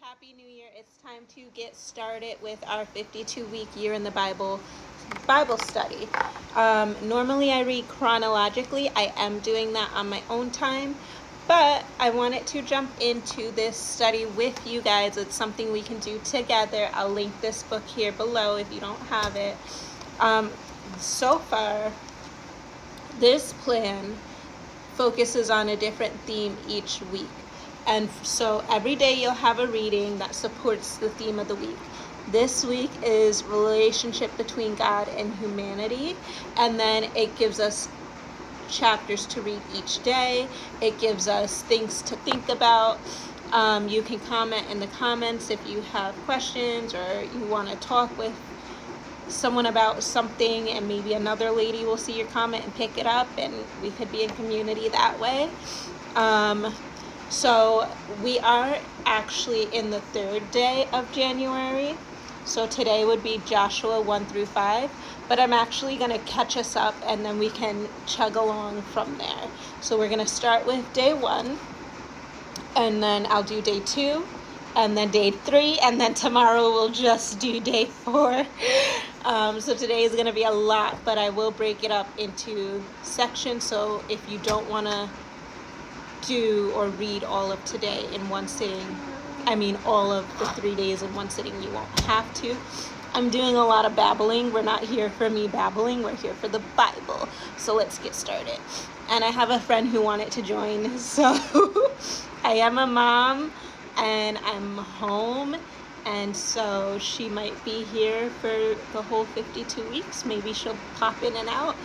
Happy New Year. It's time to get started with our 52-week year in the Bible study. Normally I read chronologically. I am doing that on my own time, but I wanted to jump into this study with you guys. It's something we can do together. I'll link this book here below if you don't have it. So far, this plan focuses on a different theme each week. And so every day you'll have a reading that supports the theme of the week. This week is relationship between God and humanity. And then it gives us chapters to read each day. It gives us things to think about. You can comment in the comments if you have questions or you want to talk with someone about something, and maybe another lady will see your comment and pick it up, and we could be in community that way. So we are actually in the third day of January. So today would be Joshua 1 through 5. But I'm actually going to catch us up and then we can chug along from there. So we're going to start with day 1. And then I'll do day 2. And then day 3. And then tomorrow we'll just do day 4. So today is going to be a lot. But I will break it up into sections. So if you don't want to do or read all of today in one sitting, all of the 3 days in one sitting, you won't have to. I'm doing a lot of babbling. We're not here for me babbling. We're here for the Bible. So let's get started. And I have a friend who wanted to join. So I am a mom and I'm home. And so she might be here for the whole 52 weeks. Maybe she'll pop in and out.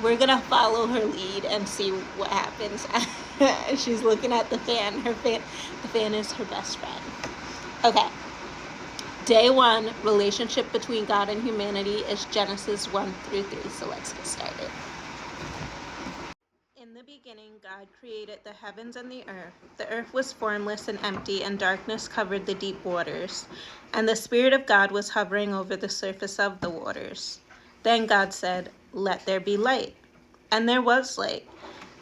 We're going to follow her lead and see what happens. She's looking at the fan. The fan is her best friend. Okay. Day 1, relationship between God and humanity, is Genesis 1 through 3. So let's get started. In the beginning, God created the heavens and the earth. The earth was formless and empty, and darkness covered the deep waters. And the Spirit of God was hovering over the surface of the waters. Then God said, "Let there be light." And there was light.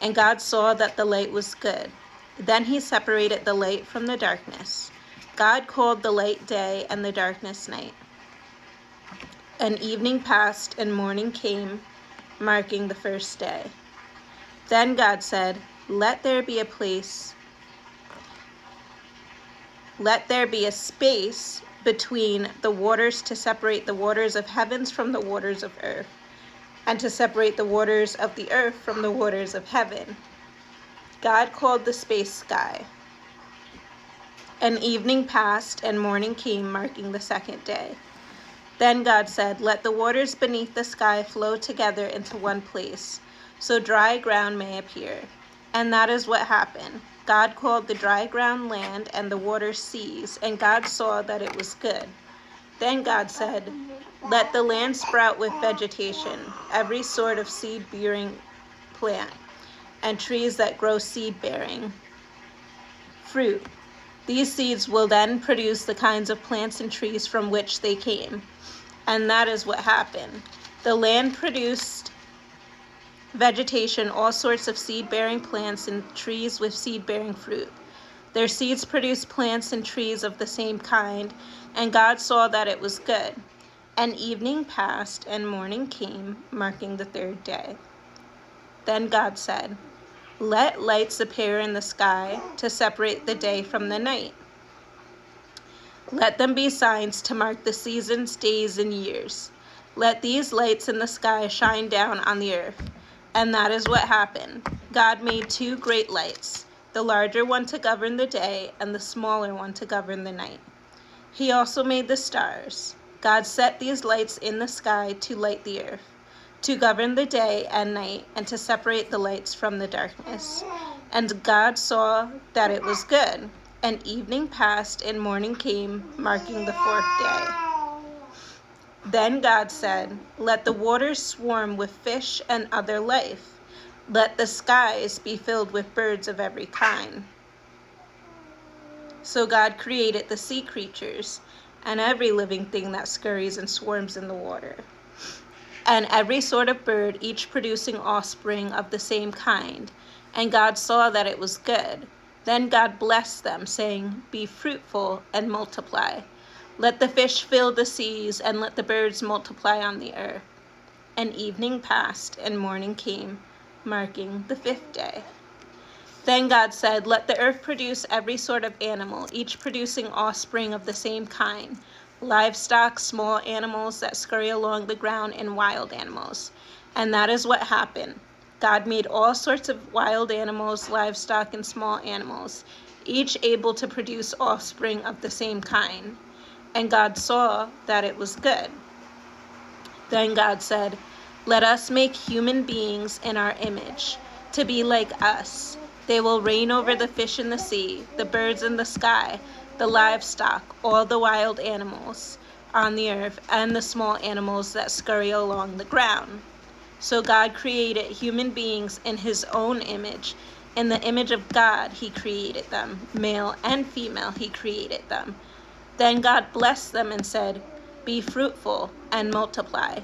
And God saw that the light was good. Then he separated the light from the darkness. God called the light day and the darkness night. And evening passed and morning came, marking the first day. Then God said, Let there be a space between the waters to separate the waters of heavens from the waters of earth, and to separate the waters of the earth from the waters of heaven. God called the space sky. And evening passed and morning came, marking the second day. Then God said, Let the waters beneath the sky flow together into one place, so dry ground may appear. And that is what happened. God called the dry ground land and the waters seas, and God saw that it was good. Then God said, Let the land sprout with vegetation, every sort of seed-bearing plant, and trees that grow seed-bearing fruit. These seeds will then produce the kinds of plants and trees from which they came. And that is what happened. The land produced vegetation, all sorts of seed-bearing plants and trees with seed-bearing fruit. Their seeds produced plants and trees of the same kind, and God saw that it was good. And evening passed and morning came, marking the third day. Then God said, Let lights appear in the sky to separate the day from the night. Let them be signs to mark the seasons, days, and years. Let these lights in the sky shine down on the earth. And that is what happened. God made 2 great lights, the larger one to govern the day and the smaller one to govern the night. He also made the stars. God set these lights in the sky to light the earth, to govern the day and night, and to separate the lights from the darkness. And God saw that it was good. And evening passed and morning came, marking the 4th day. Then God said, Let the waters swarm with fish and other life. Let the skies be filled with birds of every kind. So God created the sea creatures and every living thing that scurries and swarms in the water, and every sort of bird, each producing offspring of the same kind. And God saw that it was good. Then God blessed them, saying, "Be fruitful and multiply. Let the fish fill the seas, and let the birds multiply on the earth." And evening passed, and morning came, marking the 5th day. Then God said, "Let the earth produce every sort of animal, each producing offspring of the same kind, livestock, small animals that scurry along the ground, and wild animals." And that is what happened. God made all sorts of wild animals, livestock, and small animals, each able to produce offspring of the same kind. And God saw that it was good. Then God said, "Let us make human beings in our image, to be like us. They will reign over the fish in the sea, the birds in the sky, the livestock, all the wild animals on the earth, and the small animals that scurry along the ground." So God created human beings in his own image. In the image of God, he created them. Male and female, he created them. Then God blessed them and said, "Be fruitful and multiply.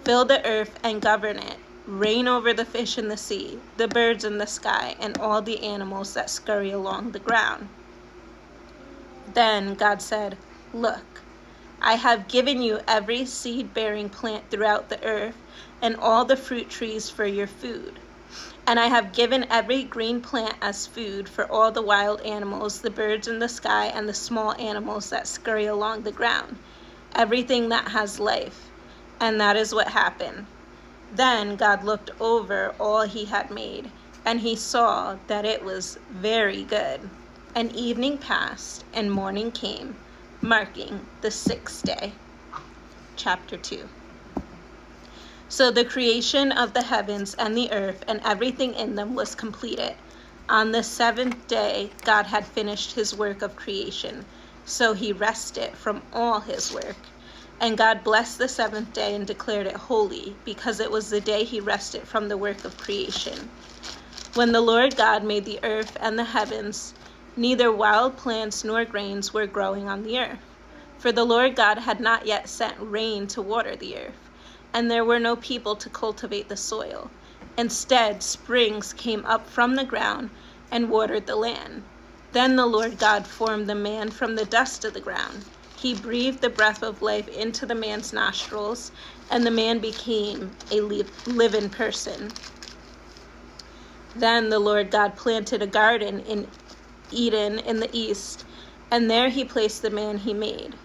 Fill the earth and govern it. Reign over the fish in the sea, the birds in the sky, and all the animals that scurry along the ground." Then God said, "Look, I have given you every seed-bearing plant throughout the earth, and all the fruit trees for your food. And I have given every green plant as food for all the wild animals, the birds in the sky, and the small animals that scurry along the ground, everything that has life." And that is what happened. Then God looked over all he had made, and he saw that it was very good. And evening passed, and morning came, marking the 6th day. Chapter 2. So the creation of the heavens and the earth and everything in them was completed. On the 7th day, God had finished his work of creation, so he rested from all his work. And God blessed the 7th day and declared it holy, because it was the day he rested from the work of creation. When the Lord God made the earth and the heavens, neither wild plants nor grains were growing on the earth, for the Lord God had not yet sent rain to water the earth, and there were no people to cultivate the soil. Instead, springs came up from the ground and watered the land. Then the Lord God formed the man from the dust of the ground. He breathed the breath of life into the man's nostrils, and the man became a living person. Then the Lord God planted a garden in Eden in the east, and there he placed the man he made.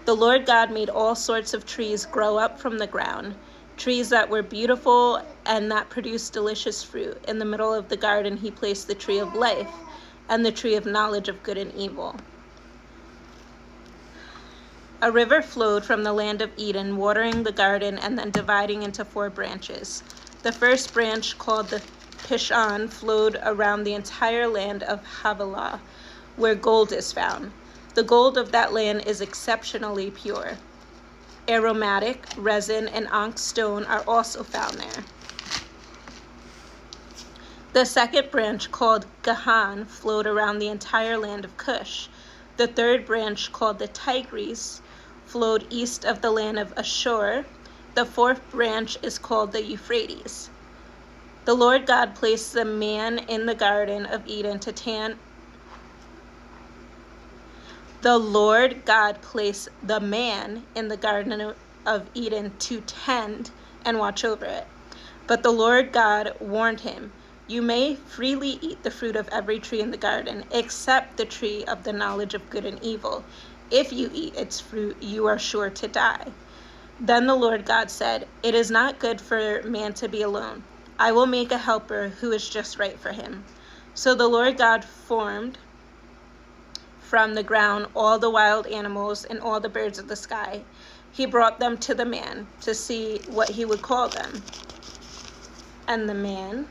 The Lord God made all sorts of trees grow up from the ground, trees that were beautiful and that produced delicious fruit. In the middle of the garden he placed the tree of life and the tree of knowledge of good and evil. A river flowed from the land of Eden, watering the garden and then dividing into 4 branches. The first branch, called the Pishon, flowed around the entire land of Havilah, where gold is found. The gold of that land is exceptionally pure. Aromatic, resin, and onyx stone are also found there. The second branch, called Gahan, flowed around the entire land of Cush. The third branch, called the Tigris, flowed east of the land of Ashur. The fourth branch is called the Euphrates. The Lord God placed the man in the Garden of Eden to tend. The Lord God placed the man in the Garden of Eden to tend and watch over it. But the Lord God warned him, "You may freely eat the fruit of every tree in the garden, except the tree of the knowledge of good and evil. If you eat its fruit, you are sure to die." Then the Lord God said, "It is not good for man to be alone. I will make a helper who is just right for him." So the Lord God formed from the ground all the wild animals and all the birds of the sky. He brought them to the man to see what he would call them. And the man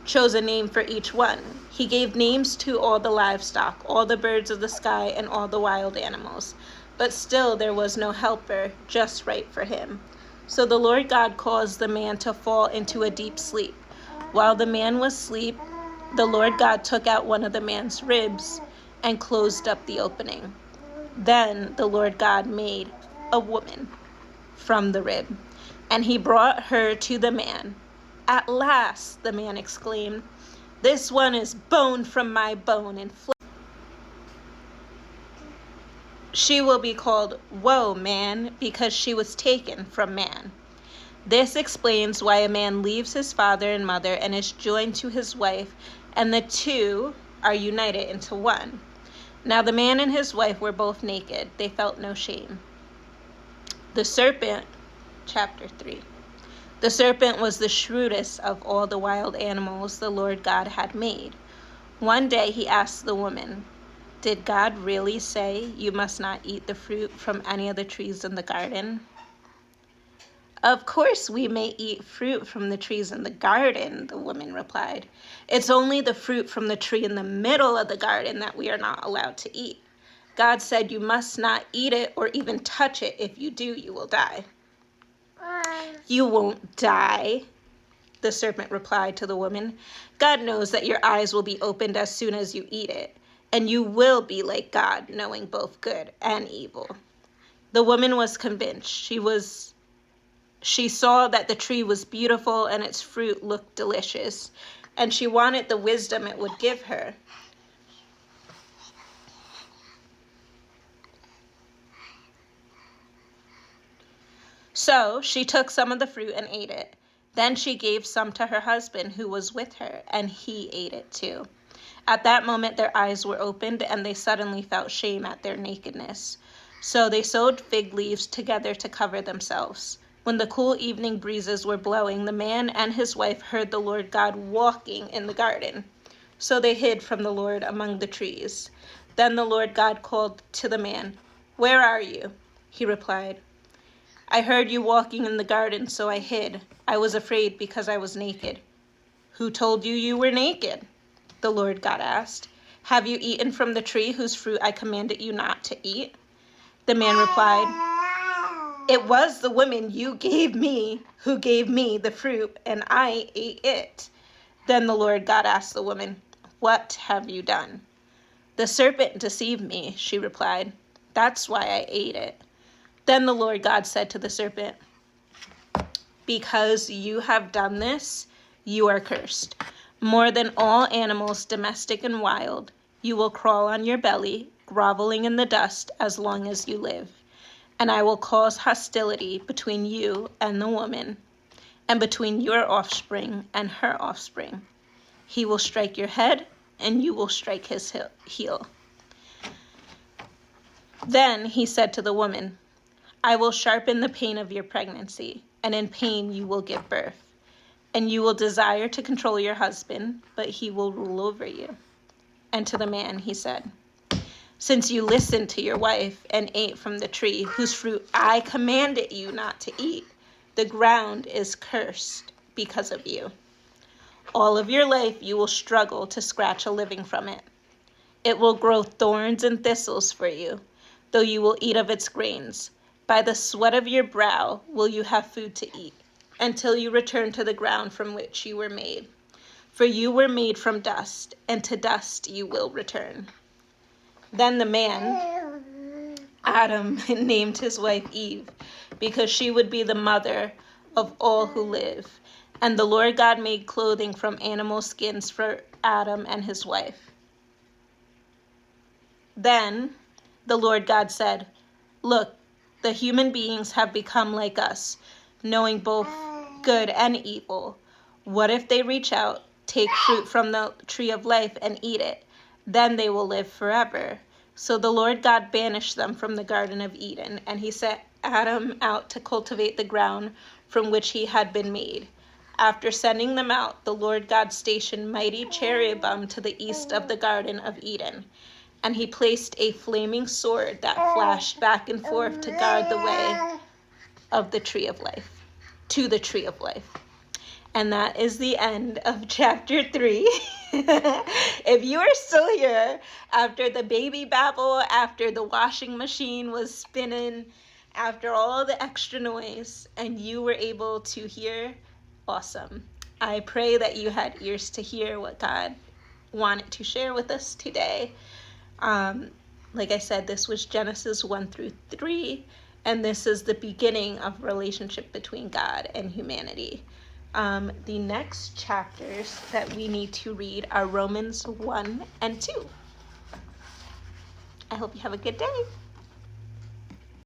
chose a name for each one. He gave names to all the livestock, all the birds of the sky, and all the wild animals. But still there was no helper just right for him. So the Lord God caused the man to fall into a deep sleep. While the man was asleep, the Lord God took out one of the man's ribs and closed up the opening. Then the Lord God made a woman from the rib, and he brought her to the man. "At last," the man exclaimed. "This one is bone from my bone and flesh. She will be called Woman because she was taken from man." This explains why a man leaves his father and mother and is joined to his wife, and the two are united into one. Now the man and his wife were both naked. They felt no shame. The serpent, chapter 3. The serpent was the shrewdest of all the wild animals the Lord God had made. One day he asked the woman, "Did God really say you must not eat the fruit from any of the trees in the garden?" "Of course we may eat fruit from the trees in the garden," the woman replied. "It's only the fruit from the tree in the middle of the garden that we are not allowed to eat. God said you must not eat it or even touch it. If you do, you will die." "You won't die," the serpent replied to the woman. "God knows that your eyes will be opened as soon as you eat it, and you will be like God, knowing both good and evil." The woman was convinced. She saw that the tree was beautiful and its fruit looked delicious, and she wanted the wisdom it would give her. So she took some of the fruit and ate it. Then she gave some to her husband who was with her, and he ate it too. At that moment their eyes were opened, and they suddenly felt shame at their nakedness. So they sewed fig leaves together to cover themselves. When the cool evening breezes were blowing, the man and his wife heard the Lord God walking in the garden. So they hid from the Lord among the trees. Then the Lord God called to the man, "Where are you?" He replied, "I heard you walking in the garden, so I hid. I was afraid because I was naked." "Who told you you were naked?" the Lord God asked. "Have you eaten from the tree whose fruit I commanded you not to eat?" The man replied, "It was the woman you gave me who gave me the fruit, and I ate it." Then the Lord God asked the woman, "What have you done?" "The serpent deceived me," she replied. "That's why I ate it." Then the Lord God said to the serpent, "Because you have done this, you are cursed. More than all animals, domestic and wild, you will crawl on your belly, groveling in the dust as long as you live. And I will cause hostility between you and the woman, and between your offspring and her offspring. He will strike your head, and you will strike his heel." Then he said to the woman, "I will sharpen the pain of your pregnancy, and in pain you will give birth. And you will desire to control your husband, but he will rule over you." And to the man he said, "Since you listened to your wife and ate from the tree whose fruit I commanded you not to eat, the ground is cursed because of you. All of your life you will struggle to scratch a living from it. It will grow thorns and thistles for you, though you will eat of its grains. By the sweat of your brow will you have food to eat, until you return to the ground from which you were made. For you were made from dust, and to dust you will return." Then the man, Adam, named his wife Eve, because she would be the mother of all who live. And the Lord God made clothing from animal skins for Adam and his wife. Then the Lord God said, "Look, the human beings have become like us, knowing both good and evil. What if they reach out, take fruit from the tree of life and eat it? Then they will live forever." So the Lord God banished them from the Garden of Eden, and he sent Adam out to cultivate the ground from which he had been made. After sending them out, the Lord God stationed mighty cherubim to the east of the Garden of Eden, and he placed a flaming sword that flashed back and forth to guard the way of the tree of life, to the tree of life. And that is the end of chapter 3. If you are still here after the baby babble, after the washing machine was spinning, after all the extra noise, and you were able to hear, awesome. I pray that you had ears to hear what God wanted to share with us today. Like I said, this was Genesis 1 through 3, and this is the beginning of relationship between God and humanity. The next chapters that we need to read are Romans 1 and 2. I hope you have a good day.